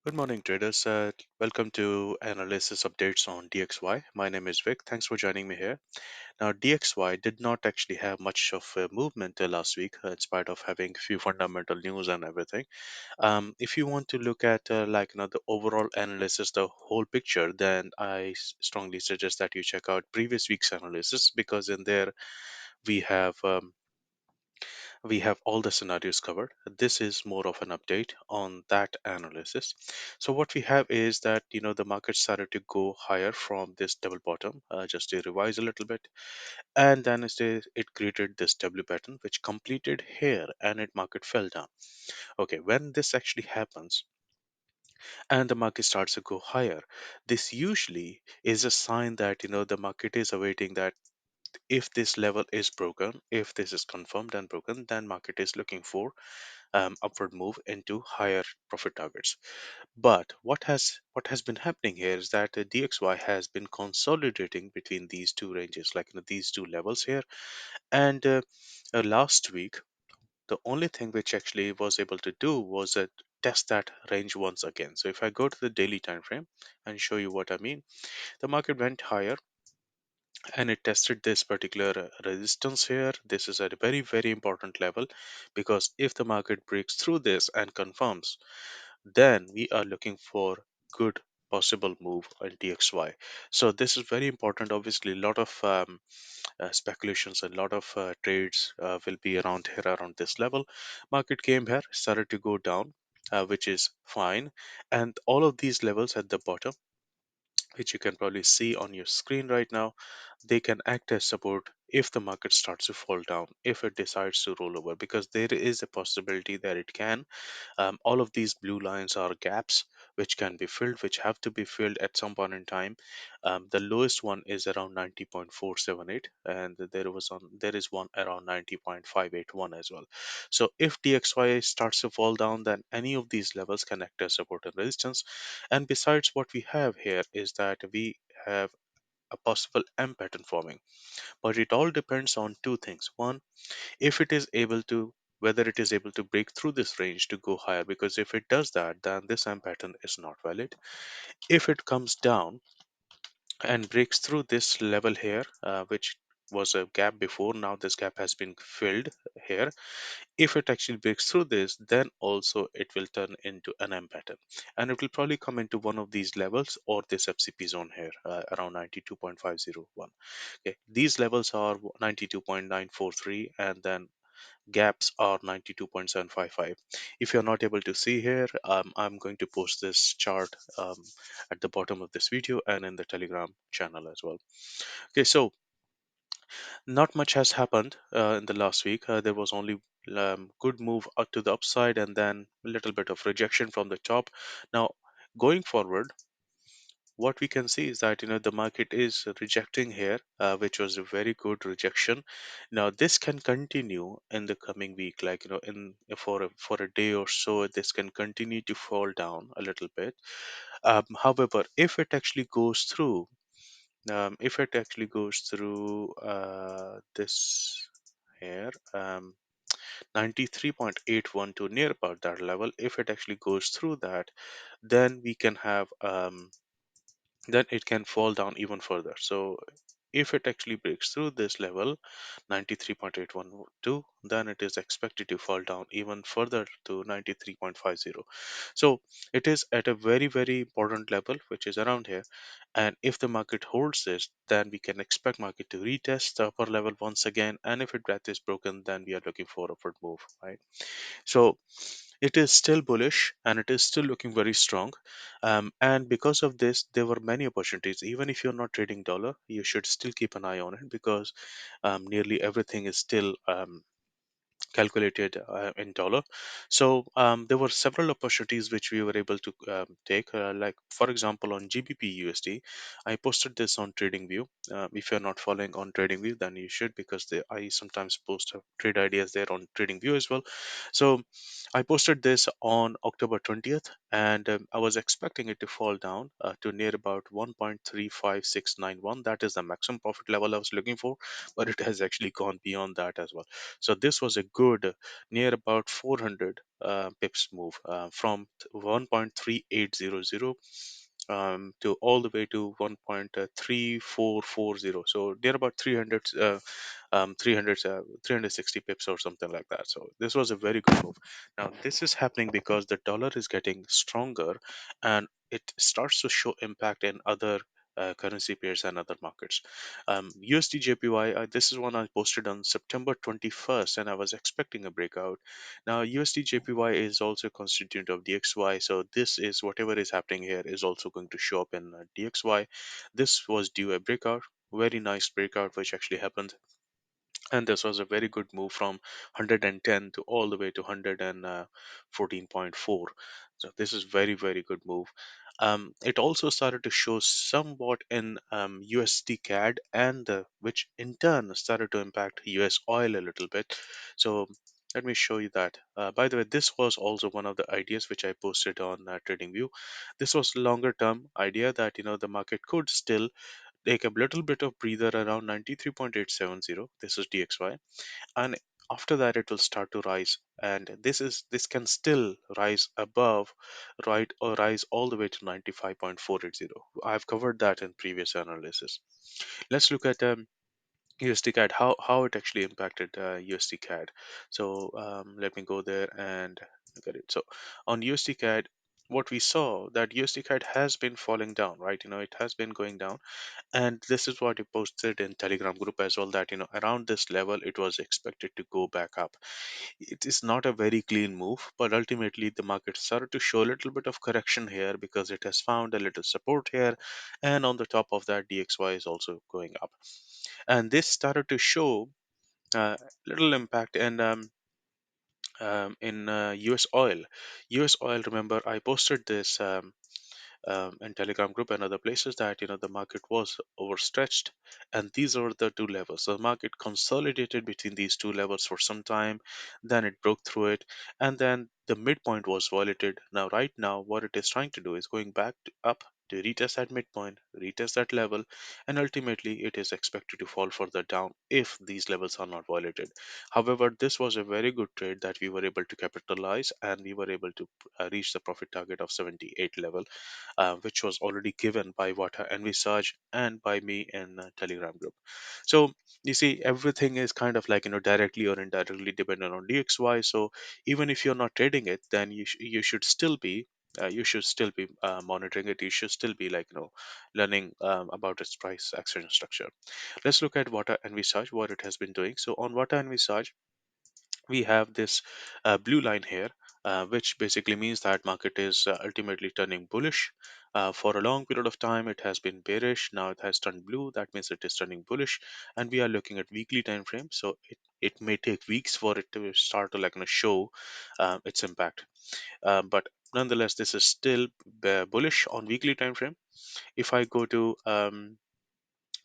Good morning, traders. Welcome to analysis updates on DXY. My name is Vic. Thanks for joining me here. Now, DXY did not actually have much of a movement last week, in spite of having few fundamental news and everything. If you want to look at the overall analysis, the whole picture, then strongly suggest that you check out previous week's analysis because in there we have we have all the scenarios covered. This is more of an update on that analysis. So what we have is that the market started to go higher from this double bottom, just to revise a little bit, and then it created this W pattern which completed here, and it market fell down. Okay, when this actually happens and the market starts to go higher, this usually is a sign that the market is awaiting that if this level is broken, if this is confirmed and broken, then market is looking for upward move into higher profit targets. But what has been happening here is that DXY has been consolidating between these two ranges, like these two levels here. And last week, the only thing which actually was able to do was test that range once again. So if I go to the daily time frame and show you what I mean, the market went higher and it tested this particular resistance here. This is a very, very important level because if the market breaks through this and confirms, then we are looking for good possible move on DXY. So this is very important. Obviously, a lot of speculations and a lot of trades will be around here, around this level. Market came here, started to go down, which is fine, and all of these levels at the bottom, which you can probably see on your screen right now, they can act as support if the market starts to fall down, if it decides to roll over, because there is a possibility that it can. All of these blue lines are gaps which can be filled, which have to be filled at some point in time. The lowest one is around 90.478, and there is one around 90.581 as well. So if DXY starts to fall down, then any of these levels can act as support and resistance. And besides, what we have here is that we have a possible M pattern forming, but it all depends on two things. One, if it is able to, whether it is able to break through this range to go higher, because if it does that, then this M pattern is not valid. If it comes down and breaks through this level here, which was a gap before, now this gap has been filled here. If it actually breaks through this, then also it will turn into an M pattern, and it will probably come into one of these levels or this FCP zone here, around 92.501. Okay, these levels are 92.943, and then gaps are 92.755. If you're not able to see here, I'm going to post this chart at the bottom of this video and in the Telegram channel as well. Okay, so not much has happened in the last week. There was only good move up to the upside and then a little bit of rejection from the top. Now, going forward, what we can see is that the market is rejecting here, which was a very good rejection. Now this can continue in the coming week, like in for a day or so, this can continue to fall down a little bit. However, if it actually goes through this here, 93.81 to near about that level, if it actually goes through that, then we can have then it can fall down even further. So if it actually breaks through this level 93.812, then it is expected to fall down even further to 93.50. So it is at a very, very important level, which is around here. And if the market holds this, then we can expect market to retest the upper level once again. And if it breath is broken, then we are looking for upward move, right? So it is still bullish and it is still looking very strong. And because of this, there were many opportunities. Even if you're not trading dollar, you should still keep an eye on it because nearly everything is still calculated in dollar. So there were several opportunities which we were able to take. Like for example, on GBP USD, I posted this on TradingView. If you're not following on TradingView, then you should, because I sometimes post trade ideas there on TradingView as well. So I posted this on October 20th, and I was expecting it to fall down to near about 1.35691. That is the maximum profit level I was looking for, but it has actually gone beyond that as well. So this was a good near about 400 pips move from 1.3800 to all the way to 1.3440. So near about 300 300 360 pips or something like that. So this was a very good move. Now this is happening because the dollar is getting stronger, and it starts to show impact in other currency pairs and other markets. USD JPY, this is one I posted on September 21st, and I was expecting a breakout. Now USD JPY is also a constituent of DXY, so this is whatever is happening here is also going to show up in DXY. This was due a breakout, very nice breakout which actually happened, and this was a very good move from 110 to all the way to 114.4. So this is very good move. It also started to show somewhat in USD CAD, and which in turn started to impact US oil a little bit. So let me show you that. By the way, this was also one of the ideas which I posted on TradingView. This was longer term idea that the market could still take a little bit of breather around 93.870. This is DXY, and after that it will start to rise, and this can still rise above, right, or rise all the way to 95.480. I've covered that in previous analysis. Let's look at USD CAD, how it actually impacted USD CAD. So let me go there and look at it. So on USD CAD, what we saw that USD CAD has been falling down, right? It has been going down, and this is what he posted in Telegram group as well, that around this level it was expected to go back up. It is not a very clean move, but ultimately the market started to show a little bit of correction here because it has found a little support here, and on the top of that DXY is also going up, and this started to show little impact in US oil. US oil, remember I posted this in Telegram group and other places that the market was overstretched, and these are the two levels. So the market consolidated between these two levels for some time, then it broke through it, and then the midpoint was violated. Now, right now, what it is trying to do is going back up to retest that midpoint, retest that level, and ultimately it is expected to fall further down if these levels are not violated. However, this was a very good trade that we were able to capitalize, and we were able to reach the profit target of 78 level, which was already given by what I envisage and by me in Telegram group. So you see, everything is kind of like directly or indirectly dependent on DXY. So even if you're not trading it, then you should still be. Monitoring it. You should still be learning about its price action structure. Let's look at Water Envisage, what it has been doing. So on Water Envisage, we have this blue line here, which basically means that market is ultimately turning bullish. For a long period of time it has been bearish, now it has turned blue, that means it is turning bullish, and we are looking at weekly time frame. So it may take weeks for it to start to show its impact, but nonetheless this is still bullish on weekly time frame. If I go to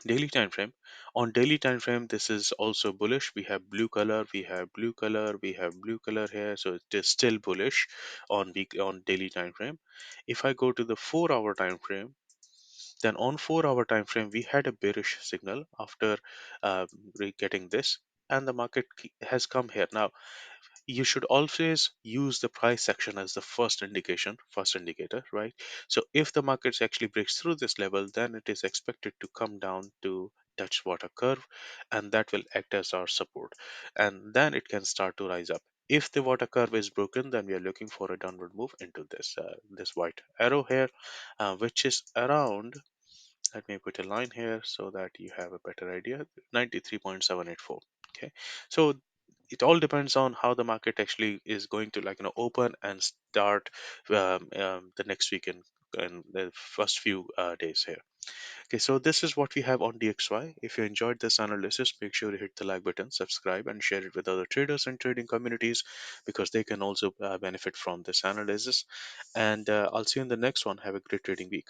daily time frame, on daily time frame this is also bullish. We have blue color, we have blue color, we have blue color here, so it is still bullish on daily time frame. If I go to the 4 hour time frame, then on 4 hour time frame we had a bearish signal after getting this, and the market has come here. Now you should always use the price action as the first indicator, right? So if the markets actually breaks through this level, then it is expected to come down to touch water curve, and that will act as our support, and then it can start to rise up. If the water curve is broken, then we are looking for a downward move into this white arrow here, which is around, let me put a line here so that you have a better idea, 93.784. Okay, so it all depends on how the market actually is going to open and start the next week in the first few days here. Okay, so this is what we have on DXY. If you enjoyed this analysis, make sure you hit the like button, subscribe, and share it with other traders and trading communities, because they can also benefit from this analysis. And I'll see you in the next one. Have a great trading week.